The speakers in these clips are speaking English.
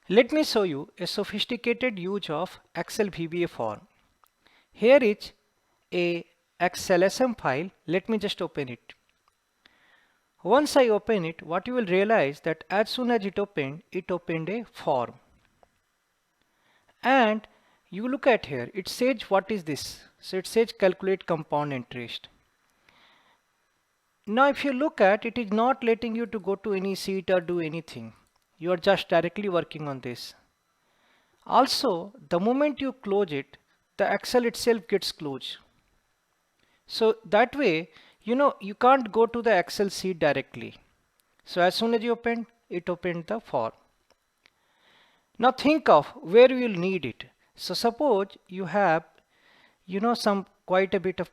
Let me show you a sophisticated use of Excel VBA form. Here is a Excel SM file. Let me just open it. Once I open it, what you will realize that as soon as it opened a form. And you look at here, it says what is this? So it says calculate compound interest. Now if you look at it, is not letting you to go to any sheet or do anything. You are just directly working on this. Also, the moment you close it, the Excel itself gets closed. So that way, you can't go to the Excel sheet directly. So as soon as you open, it opened the form. Now think of where you will need it. So suppose you have, some quite a bit of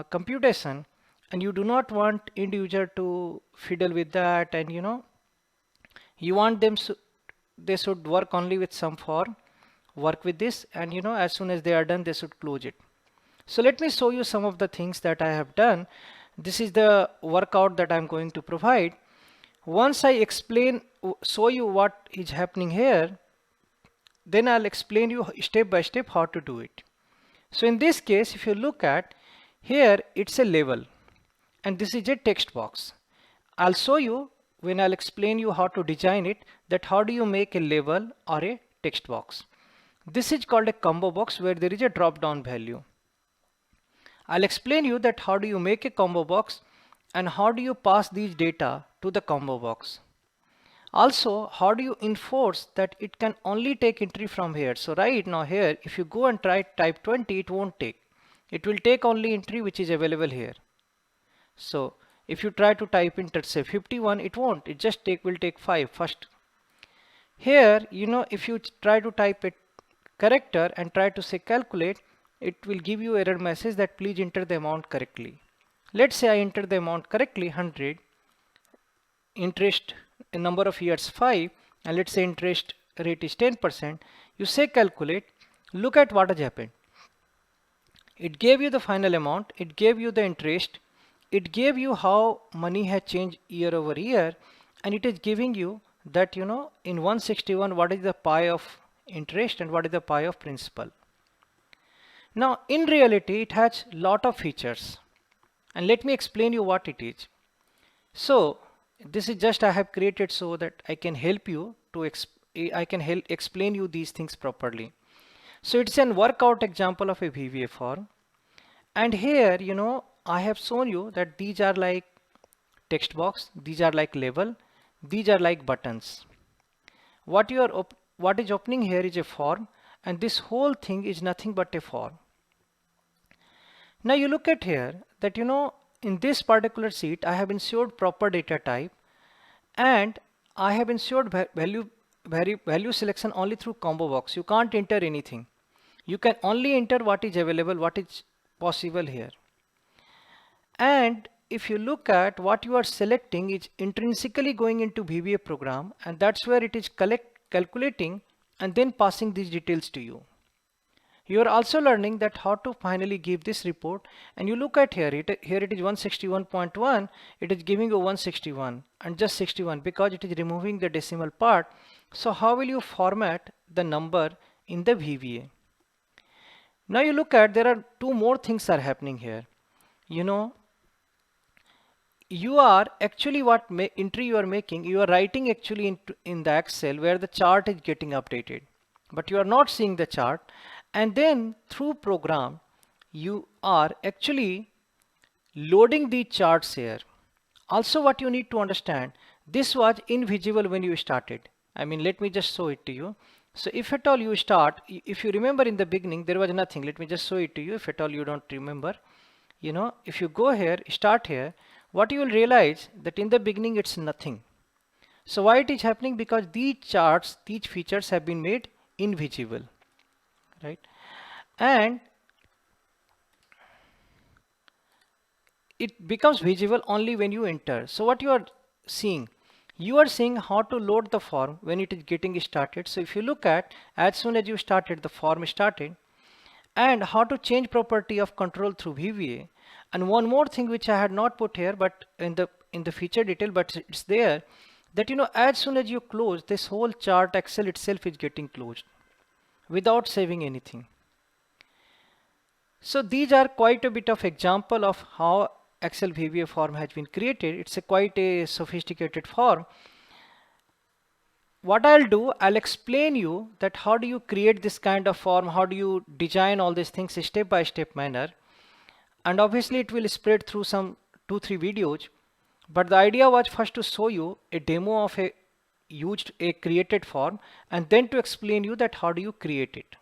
computation, and you do not want end user to fiddle with that, and you want them they should work only with some form, work with this, and as soon as they are done, they should close it. So let me show you some of the things that I have done. This is the workout that I'm going to provide. Once I show you what is happening here, then I'll explain you step by step how to do it. So in this case, if you look at here, it's a label, and this is a text box. I'll show you when I'll explain you how to design it, that how do you make a label or a text box. This is called a combo box, where there is a drop down value. I'll explain you that how do you make a combo box and how do you pass these data to the combo box. Also, how do you enforce that it can only take entry from here. So right now here, if you go and try type 20, it won't take. It will take only entry which is available here. So if you try to type in, let's say 51, it won't. It just will take 5 first. Here, if you try to type a character and try to say calculate, it will give you error message that please enter the amount correctly. Let's say I enter the amount correctly, 100, interest number of years 5, and let's say interest rate is 10%. You say calculate, look at what has happened. It gave you the final amount, it gave you the interest, it gave you how money has changed year over year, and it is giving you that in 161 what is the pi of interest and what is the pi of principal. Now in reality it has lot of features, and let me explain you what it is. So this is just I have created so that I can help you to explain you these things properly. So it's an workout example of a VBA form, and here I have shown you that these are like text box, these are like label, these are like buttons. What is opening here is a form, and this whole thing is nothing but a form. Now you look at here that in this particular sheet I have ensured proper data type, and I have ensured value selection only through combo box. You can't enter anything. You can only enter what is available, what is possible here. And if you look at what you are selecting is intrinsically going into VBA program, and that's where it is calculating and then passing these details to you. You are also learning that how to finally give this report, and you look at here it is 161.1, it is giving you 161 and just 61 because it is removing the decimal part. So how will you format the number in the VBA? Now you look at there are two more things are happening here. You are actually entry you are making, you are writing actually in the Excel where the chart is getting updated, but you are not seeing the chart. And then through program, you are actually loading the charts here. Also what you need to understand, this was invisible when you started. I mean, let me just show it to you. So if at all you start, if you remember in the beginning, there was nothing. Let me just show it to you if at all you don't remember. If you go here, start here, what you will realize that in the beginning it's nothing. So why it is happening? Because these charts, these features have been made invisible. Right, and it becomes visible only when you enter. So what you are seeing how to load the form when it is getting started. So if you look at, as soon as you started, the form started, and how to change property of control through VBA. And one more thing which I had not put here, but in the feature detail, but it's there, that as soon as you close this whole chart, Excel itself is getting closed without saving anything. So these are quite a bit of example of how Excel VBA form has been created. It's a quite a sophisticated form. What I'll do, I'll explain you that how do you create this kind of form, how do you design all these things step by step manner, and obviously it will spread through some 2-3 videos, but the idea was first to show you a demo of a created form and then to explain you that how do you create it.